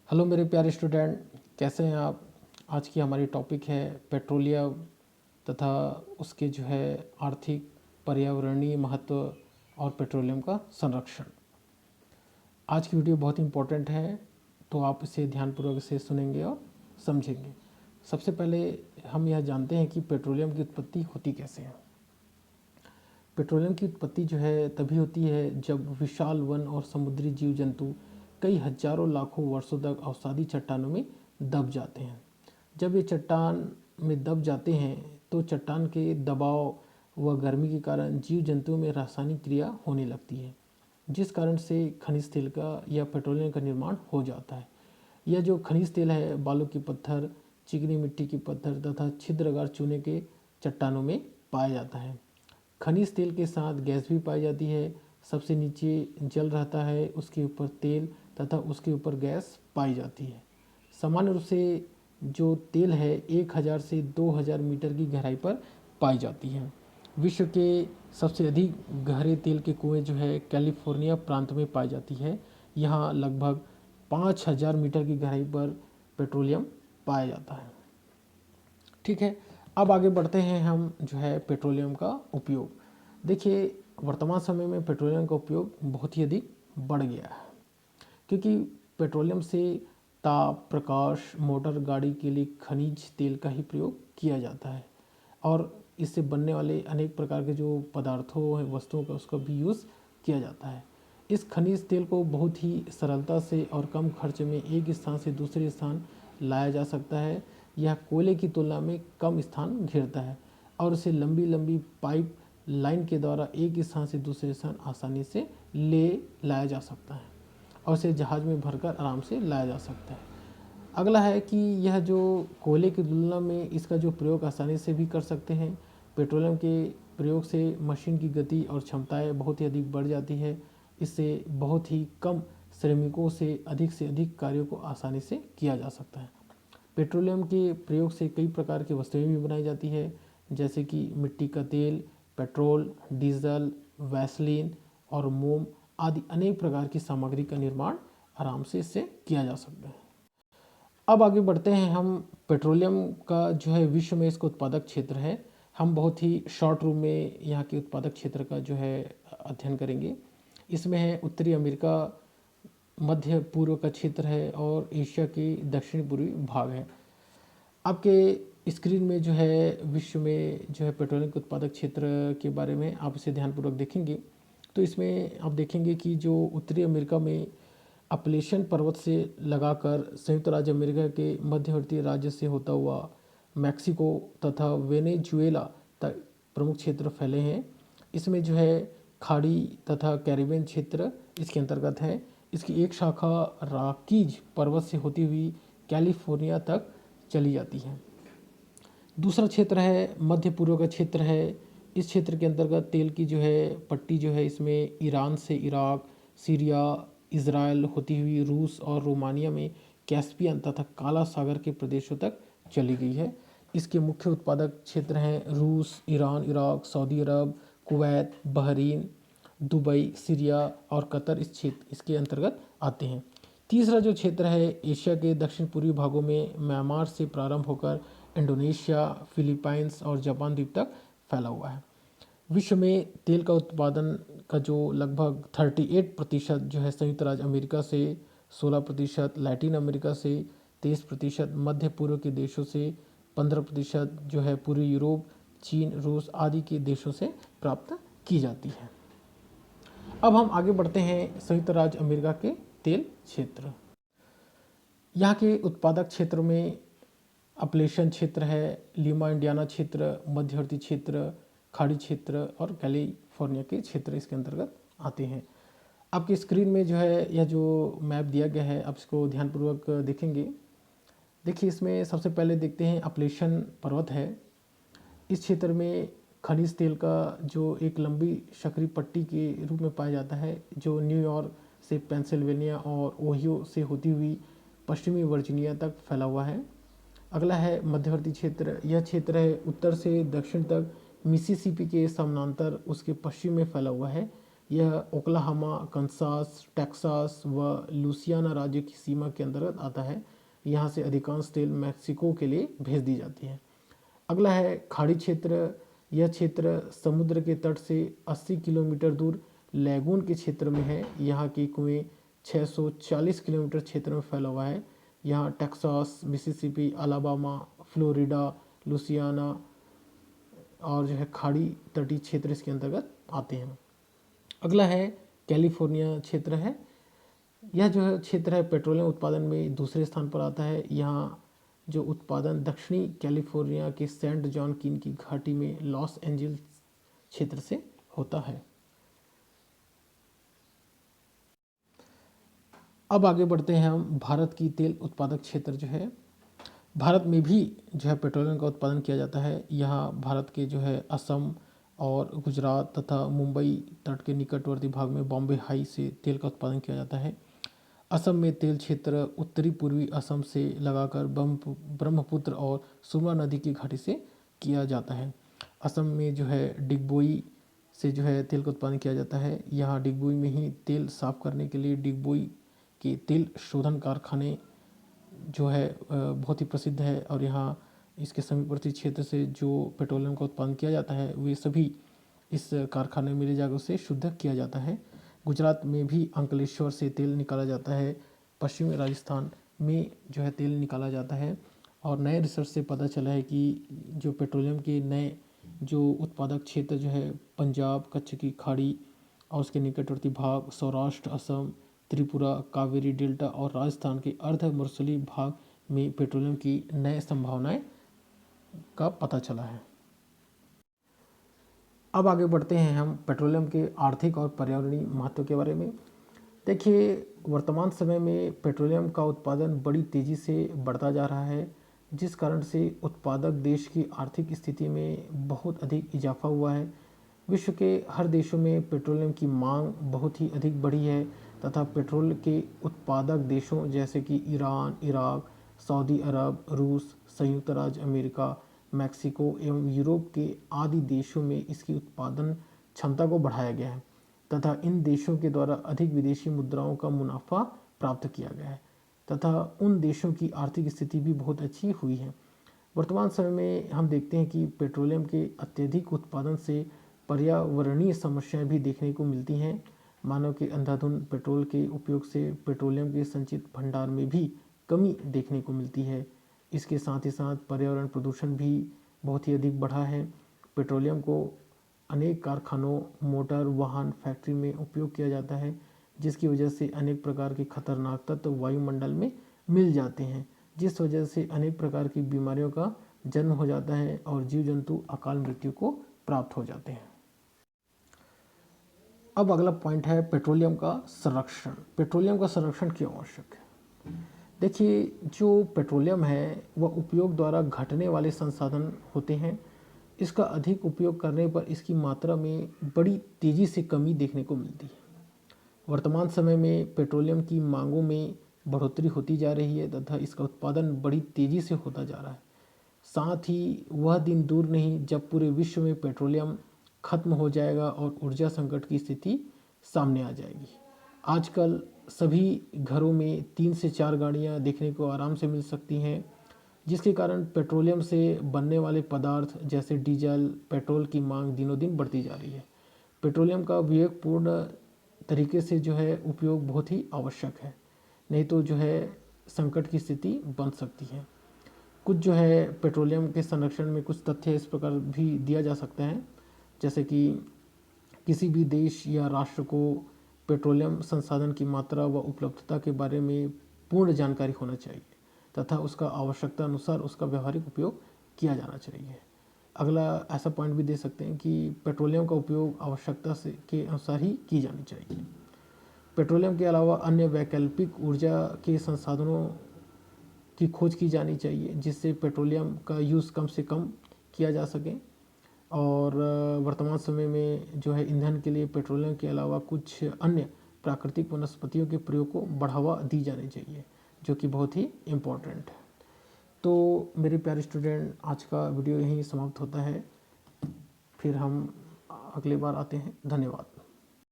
Hello मेरे प्यारे student, कैसे हैं आप। आज की हमारी टॉपिक है पेट्रोलियम तथा उसके आर्थिक पर्यावरणीय महत्व और पेट्रोलियम का संरक्षण। आज की वीडियो बहुत इंपॉर्टेंट है, तो आप इसे ध्यानपूर्वक से सुनेंगे और समझेंगे। सबसे पहले हम यह जानते हैं कि पेट्रोलियम की उत्पत्ति होती कैसे है। पेट्रोलियम की उत्पत्ति तभी होती है जब विशाल वन और समुद्री जीव जंतु कई हजारों लाखों वर्षों तक अवसादी चट्टानों में दब जाते हैं। जब ये चट्टान में दब जाते हैं तो चट्टान के दबाव व गर्मी के कारण जीव जंतुओं में रासायनिक क्रिया होने लगती है, जिस कारण से खनिज तेल का या पेट्रोलियम का निर्माण हो जाता है। यह जो खनिज तेल है बालू के पत्थर, चिकनी मिट्टी के पत्थर तथा छिद्रगार चूने के चट्टानों में पाया जाता है। खनिज तेल के साथ गैस भी पाई जाती है। सबसे नीचे जल रहता है, उसके ऊपर तेल तथा उसके ऊपर गैस पाई जाती है। सामान्य रूप से जो तेल है 1000 से 2000 मीटर की गहराई पर पाई जाती है। विश्व के सबसे अधिक गहरे तेल के कुएं कैलिफोर्निया प्रांत में पाई जाती है। यहाँ लगभग 5000 मीटर की गहराई पर पेट्रोलियम पाया जाता है। ठीक है, अब आगे बढ़ते हैं हम पेट्रोलियम का उपयोग। देखिए, वर्तमान समय में पेट्रोलियम का उपयोग बहुत ही अधिक बढ़ गया है, क्योंकि पेट्रोलियम से ताप प्रकाश मोटर गाड़ी के लिए खनिज तेल का ही प्रयोग किया जाता है और इससे बनने वाले अनेक प्रकार के जो पदार्थों वस्तुओं का उसका भी यूज़ किया जाता है। इस खनिज तेल को बहुत ही सरलता से और कम खर्च में एक स्थान से दूसरे स्थान लाया जा सकता है। यह कोयले की तुलना में कम स्थान घेरता है और उसे लंबी लंबी पाइप लाइन के द्वारा एक स्थान से दूसरे स्थान आसानी से ले लाया जा सकता है और उसे जहाज़ में भरकर आराम से लाया जा सकता है। अगला है कि यह जो कोयले की तुलना में इसका जो प्रयोग आसानी से भी कर सकते हैं। पेट्रोलियम के प्रयोग से मशीन की गति और क्षमताएं बहुत ही अधिक बढ़ जाती है। इससे बहुत ही कम श्रमिकों से अधिक कार्यों को आसानी से किया जा सकता है। पेट्रोलियम के प्रयोग से कई प्रकार की वस्तुएं भी बनाई जाती है, जैसे कि मिट्टी का तेल, पेट्रोल, डीजल, वैसलीन और मोम आदि अनेक प्रकार की सामग्री का निर्माण आराम से इससे किया जा सकता है। अब आगे बढ़ते हैं हम। पेट्रोलियम का विश्व में इसका उत्पादक क्षेत्र है। हम बहुत ही शॉर्ट रूम में यहाँ के उत्पादक क्षेत्र का अध्ययन करेंगे। इसमें है उत्तरी अमेरिका, मध्य पूर्व का क्षेत्र है और एशिया के दक्षिण पूर्वी भाग है। आपके स्क्रीन में विश्व में पेट्रोलियम के उत्पादक क्षेत्र के बारे में आप इसे ध्यानपूर्वक देखेंगे तो इसमें आप देखेंगे कि जो उत्तरी अमेरिका में अपलेशन पर्वत से लगाकर संयुक्त राज्य अमेरिका के मध्यवर्ती राज्य से होता हुआ मैक्सिको तथा वेनेजुएला तक प्रमुख क्षेत्र फैले हैं। इसमें खाड़ी तथा कैरिबियन क्षेत्र इसके अंतर्गत है। इसकी एक शाखा रॉकीज पर्वत से होती हुई कैलिफोर्निया तक चली जाती है। दूसरा क्षेत्र है मध्य पूर्व का क्षेत्र है। इस क्षेत्र के अंतर्गत तेल की पट्टी इसमें ईरान से इराक, सीरिया, इज़राइल होती हुई रूस और रोमानिया में कैस्पियन तथा काला सागर के प्रदेशों तक चली गई है। इसके मुख्य उत्पादक क्षेत्र हैं रूस, ईरान, इराक, सऊदी अरब, कुवैत, बहरीन, दुबई, सीरिया और कतर इसके अंतर्गत आते हैं। तीसरा जो क्षेत्र है एशिया के दक्षिण पूर्वी भागों में म्यांमार से प्रारंभ होकर इंडोनेशिया, फिलीपाइंस और जापान द्वीप तक फैला हुआ है। विश्व में तेल का उत्पादन का जो लगभग 38% संयुक्त राज्य अमेरिका से, 16% लैटिन अमेरिका से, 23% मध्य पूर्व के देशों से, 15% पूर्वी यूरोप, चीन, रूस आदि के देशों से प्राप्त की जाती है। अब हम आगे बढ़ते हैं संयुक्त राज्य अमेरिका के तेल क्षेत्र। यहाँ के उत्पादक क्षेत्र में अपलेशन क्षेत्र है, लीमा इंडियाना क्षेत्र, मध्यवर्ती क्षेत्र, खाड़ी क्षेत्र और कैलिफोर्निया के क्षेत्र इसके अंतर्गत आते हैं। आपकी स्क्रीन में यह जो मैप दिया गया है आप इसको ध्यानपूर्वक देखेंगे। देखिए, इसमें सबसे पहले देखते हैं अपलेशन पर्वत है। इस क्षेत्र में खनिज तेल का जो एक लंबी सक्रिय पट्टी के रूप में पाया जाता है, जो न्यूयॉर्क से पेंसिल्वेनिया और ओहियो से होती हुई पश्चिमी वर्जीनिया तक फैला हुआ है। अगला है मध्यवर्ती क्षेत्र। यह क्षेत्र है उत्तर से दक्षिण तक मिसिसिपी के समानांतर उसके पश्चिम में फैला हुआ है। यह ओक्लाहोमा, कंसास, टेक्सास व लुसियाना राज्य की सीमा के अंतर्गत आता है। यहाँ से अधिकांश तेल मैक्सिको के लिए भेज दी जाती है। अगला है खाड़ी क्षेत्र। यह क्षेत्र समुद्र के तट से 80 किलोमीटर दूर लैगून के क्षेत्र में है। यहाँ के कुएं 640 किलोमीटर क्षेत्र में फैला हुआ है। यहाँ Texas, Mississippi, Alabama, Florida, Louisiana और जो है खाड़ी तटीय क्षेत्र इसके अंतर्गत आते हैं। अगला है कैलिफोर्निया क्षेत्र है। यह जो है क्षेत्र है पेट्रोलियम उत्पादन में दूसरे स्थान पर आता है। यहाँ जो उत्पादन दक्षिणी कैलिफोर्निया के सेंट जॉन कीन की घाटी में लॉस एंजल्स क्षेत्र से होता है। अब आगे बढ़ते हैं हम। भारत की तेल उत्पादक क्षेत्र जो है, भारत में भी जो है पेट्रोलियम का उत्पादन किया जाता है। यहाँ भारत के जो है असम और गुजरात तथा मुंबई तट के निकटवर्ती भाग में बॉम्बे हाई से तेल का उत्पादन किया जाता है। असम में तेल क्षेत्र उत्तरी पूर्वी असम से लगाकर ब्रह्मपुत्र और सुरमा नदी की घाटी से किया जाता है। असम में जो है डिगबोई से जो है तेल का उत्पादन किया जाता है। यहाँ डिगबोई में ही तेल साफ करने के लिए डिगबोई के तेल शोधन कारखाने जो है बहुत ही प्रसिद्ध है और यहाँ इसके समीपवर्ती क्षेत्र से जो पेट्रोलियम का उत्पादन किया जाता है वे सभी इस कारखाने में ले जाकर उसे शुद्ध किया जाता है। गुजरात में भी अंकलेश्वर से तेल निकाला जाता है। पश्चिमी राजस्थान में जो है तेल निकाला जाता है। और नए रिसर्च से पता चला है कि जो पेट्रोलियम के नए जो उत्पादक क्षेत्र जो है पंजाब, कच्छ की खाड़ी और उसके निकटवर्ती भाग, सौराष्ट्र, असम, त्रिपुरा, कावेरी डेल्टा और राजस्थान के अर्ध मरुस्थलीय भाग में पेट्रोलियम की नए संभावनाएं का पता चला है। अब आगे बढ़ते हैं हम पेट्रोलियम के आर्थिक और पर्यावरणीय महत्व के बारे में। देखिए, वर्तमान समय में पेट्रोलियम का उत्पादन बड़ी तेज़ी से बढ़ता जा रहा है, जिस कारण से उत्पादक देश की आर्थिक स्थिति में बहुत अधिक इजाफा हुआ है। विश्व के हर देशों में पेट्रोलियम की मांग बहुत ही अधिक बढ़ी है तथा पेट्रोल के उत्पादक देशों जैसे कि ईरान, इराक, सऊदी अरब, रूस, संयुक्त राज्य अमेरिका, मैक्सिको एवं यूरोप के आदि देशों में इसकी उत्पादन क्षमता को बढ़ाया गया है तथा इन देशों के द्वारा अधिक विदेशी मुद्राओं का मुनाफा प्राप्त किया गया है तथा उन देशों की आर्थिक स्थिति भी बहुत अच्छी हुई है। वर्तमान समय में हम देखते हैं कि पेट्रोलियम के अत्यधिक उत्पादन से पर्यावरणीय समस्याएं भी देखने को मिलती हैं। मानव के अंधाधुंध पेट्रोल के उपयोग से पेट्रोलियम के संचित भंडार में भी कमी देखने को मिलती है। इसके साथ ही साथ पर्यावरण प्रदूषण भी बहुत ही अधिक बढ़ा है। पेट्रोलियम को अनेक कारखानों, मोटर वाहन, फैक्ट्री में उपयोग किया जाता है, जिसकी वजह से अनेक प्रकार के खतरनाक तत्व वायुमंडल में मिल जाते हैं, जिस वजह से अनेक प्रकार की बीमारियों का जन्म हो जाता है और जीव जंतु अकाल मृत्यु को प्राप्त हो जाते हैं। अब अगला पॉइंट है पेट्रोलियम का संरक्षण। पेट्रोलियम का संरक्षण क्यों आवश्यक है? देखिए, जो पेट्रोलियम है वह उपयोग द्वारा घटने वाले संसाधन होते हैं। इसका अधिक उपयोग करने पर इसकी मात्रा में बड़ी तेज़ी से कमी देखने को मिलती है। वर्तमान समय में पेट्रोलियम की मांगों में बढ़ोतरी होती जा रही है तथा इसका उत्पादन बड़ी तेज़ी से होता जा रहा है। साथ ही वह दिन दूर नहीं जब पूरे विश्व में पेट्रोलियम खत्म हो जाएगा और ऊर्जा संकट की स्थिति सामने आ जाएगी। आजकल सभी घरों में 3 से 4 गाड़ियां देखने को आराम से मिल सकती हैं, जिसके कारण पेट्रोलियम से बनने वाले पदार्थ जैसे डीजल, पेट्रोल की मांग दिनों दिन बढ़ती जा रही है। पेट्रोलियम का विवेकपूर्ण तरीके से जो है उपयोग बहुत ही आवश्यक है, नहीं तो जो है संकट की स्थिति बन सकती है। कुछ जो है पेट्रोलियम के संरक्षण में कुछ तथ्य इस प्रकार भी दिया जा सकता है, जैसे कि किसी भी देश या राष्ट्र को पेट्रोलियम संसाधन की मात्रा व उपलब्धता के बारे में पूर्ण जानकारी होना चाहिए तथा उसका आवश्यकता अनुसार उसका व्यावहारिक उपयोग किया जाना चाहिए। अगला ऐसा पॉइंट भी दे सकते हैं कि पेट्रोलियम का उपयोग आवश्यकता से के अनुसार ही की जानी चाहिए। पेट्रोलियम के अलावा अन्य वैकल्पिक ऊर्जा के संसाधनों की खोज की जानी चाहिए, जिससे पेट्रोलियम का यूज़ कम से कम किया जा सके। और वर्तमान समय में जो है ईंधन के लिए पेट्रोलियम के अलावा कुछ अन्य प्राकृतिक वनस्पतियों के प्रयोग को बढ़ावा दी जानी चाहिए, जो कि बहुत ही इम्पोर्टेंट है। तो मेरे प्यारे स्टूडेंट, आज का वीडियो यहीं समाप्त होता है। फिर हम अगली बार आते हैं। धन्यवाद।